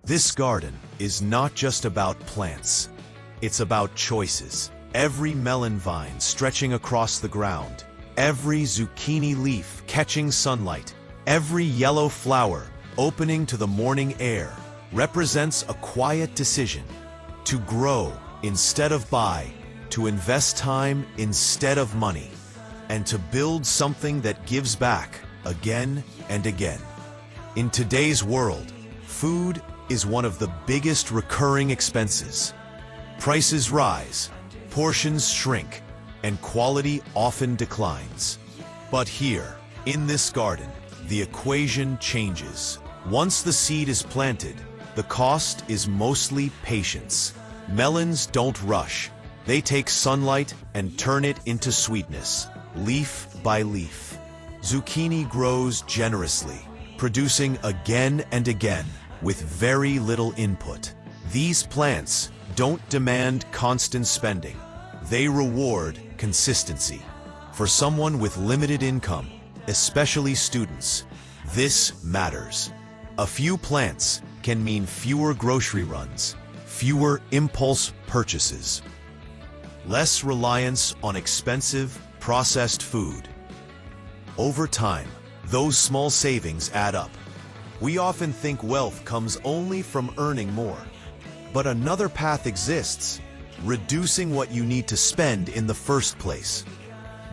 This garden is not just about plants. It's about choices. Every melon vine stretching across the ground, every zucchini leaf catching sunlight, every yellow flower opening to the morning air represents a quiet decision to grow instead of buy, to invest time instead of money, and to build something that gives back again and again. In today's world, food is one of the biggest recurring expenses. Prices rise, portions shrink, and quality often declines. But here, in this garden, the equation changes. Once the seed is planted, the cost is mostly patience. Melons don't rush. They take sunlight and turn it into sweetness, leaf by leaf. Zucchini grows generously, producing again and again with very little input. These plants don't demand constant spending. They reward consistency. For someone with limited income, especially students, this matters. A few plants can mean fewer grocery runs, fewer impulse purchases, less reliance on expensive, processed food. Over time, those small savings add up. We often think wealth comes only from earning more. But another path exists: reducing what you need to spend in the first place.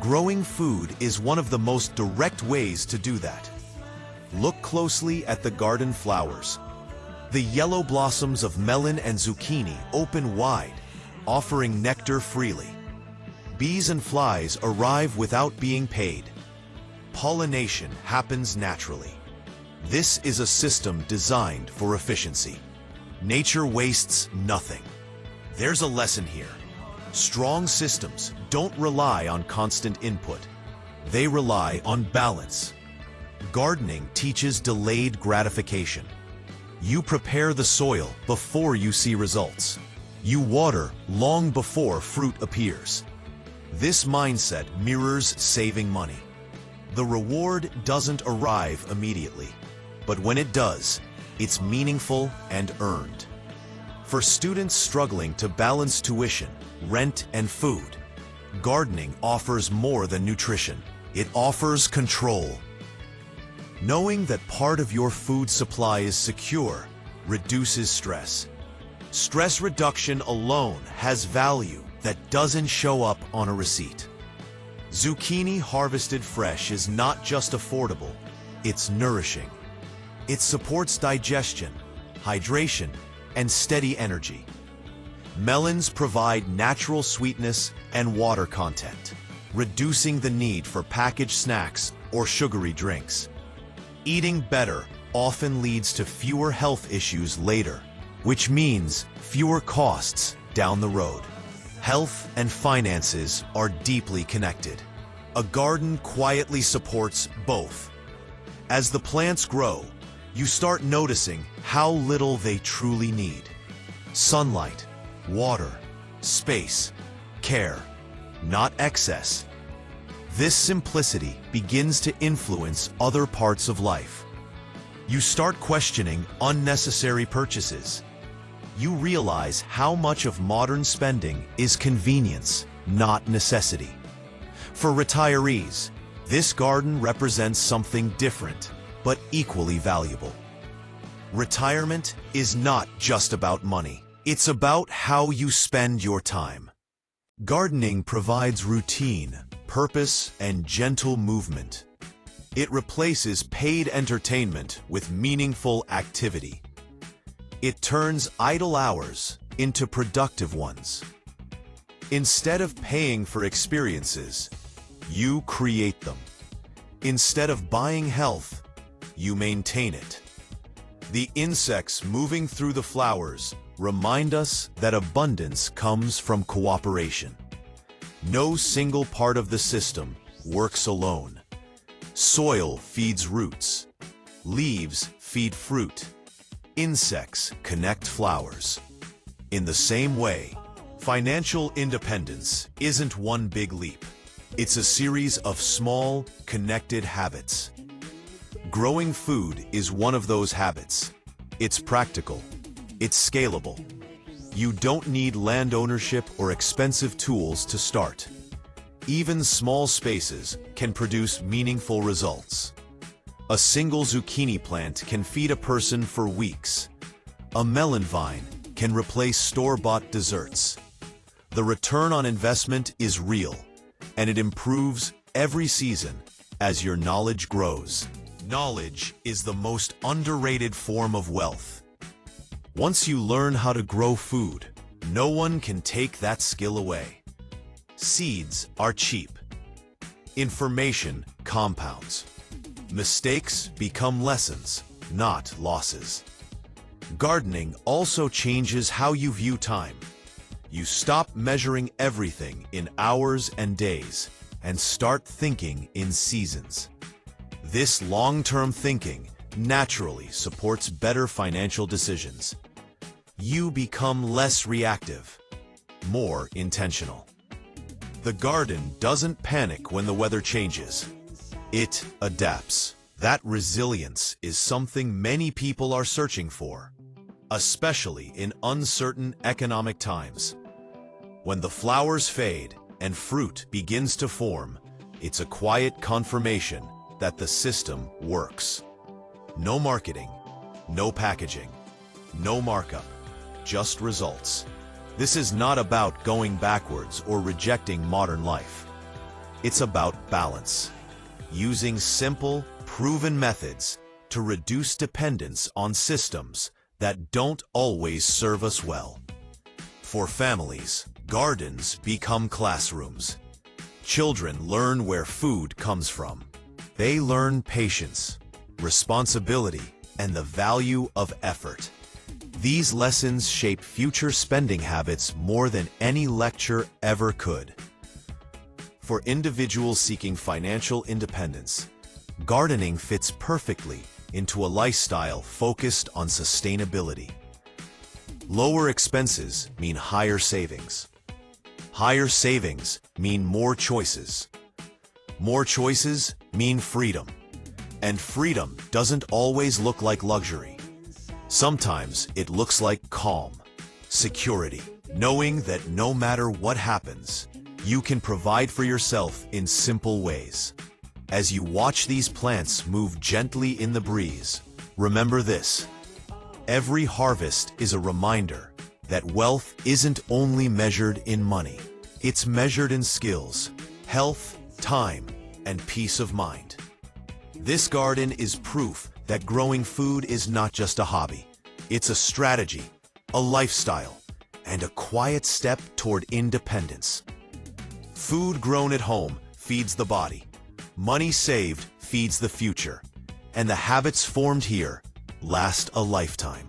Growing food is one of the most direct ways to do that. Look closely at the garden flowers. The yellow blossoms of melon and zucchini open wide, offering nectar freely. Bees and flies arrive without being paid. Pollination happens naturally. This is a system designed for efficiency. Nature wastes nothing. There's a lesson here. Strong systems don't rely on constant input. They rely on balance. Gardening teaches delayed gratification. You prepare the soil before you see results. You water long before fruit appears. This mindset mirrors saving money. The reward doesn't arrive immediately, but when it does, it's meaningful and earned. For students struggling to balance tuition, rent, and food, gardening offers more than nutrition. It offers control. Knowing that part of your food supply is secure reduces stress. Stress reduction alone has value that doesn't show up on a receipt. Zucchini harvested fresh is not just affordable, it's nourishing. It supports digestion, hydration, and steady energy. Melons provide natural sweetness and water content, reducing the need for packaged snacks or sugary drinks. Eating better often leads to fewer health issues later, which means fewer costs down the road. Health and finances are deeply connected. A garden quietly supports both. As the plants grow, you start noticing how little they truly need. Sunlight, water, space, care, not excess. This simplicity begins to influence other parts of life. You start questioning unnecessary purchases. You realize how much of modern spending is convenience, not necessity. For retirees, this garden represents something different, but equally valuable. Retirement is not just about money. It's about how you spend your time. Gardening provides routine, purpose, and gentle movement. It replaces paid entertainment with meaningful activity. It turns idle hours into productive ones. Instead of paying for experiences, you create them. Instead of buying health, you maintain it. The insects moving through the flowers remind us that abundance comes from cooperation. No single part of the system works alone. Soil feeds roots. Leaves feed fruit. Insects connect flowers. In the same way, financial independence isn't one big leap. It's a series of small, connected habits. Growing food is one of those habits. It's practical, It's scalable. You don't need land ownership or expensive tools to start. Even small spaces can produce meaningful results. A single zucchini plant can feed a person for weeks. A melon vine can replace store-bought desserts. The return on investment is real, and it improves every season as your knowledge grows. Knowledge is the most underrated form of wealth. Once you learn how to grow food, no one can take that skill away. Seeds are cheap. Information compounds. Mistakes become lessons, not losses. Gardening also changes how you view time. You stop measuring everything in hours and days and start thinking in seasons. This long-term thinking naturally supports better financial decisions. You become less reactive, more intentional. The garden doesn't panic when the weather changes. It adapts. That resilience is something many people are searching for, especially in uncertain economic times. When the flowers fade and fruit begins to form, it's a quiet confirmation that the system works. No marketing, no packaging, no markup, just results. This is not about going backwards or rejecting modern life. It's about balance, using simple, proven methods to reduce dependence on systems that don't always serve us well. For families, gardens become classrooms. Children learn where food comes from. They learn patience, responsibility, and the value of effort. These lessons shape future spending habits more than any lecture ever could. For individuals seeking financial independence, gardening fits perfectly into a lifestyle focused on sustainability. Lower expenses mean higher savings. Higher savings mean more choices. More choices mean freedom. And freedom doesn't always look like luxury. Sometimes it looks like calm, security, knowing that no matter what happens, you can provide for yourself in simple ways. As you watch these plants move gently in the breeze, remember this: every harvest is a reminder that wealth isn't only measured in money. It's measured in skills, health, time, and peace of mind. This garden is proof that growing food is not just a hobby. It's a strategy, a lifestyle, and a quiet step toward independence. Food grown at home feeds the body. Money saved feeds the future. And the habits formed here last a lifetime.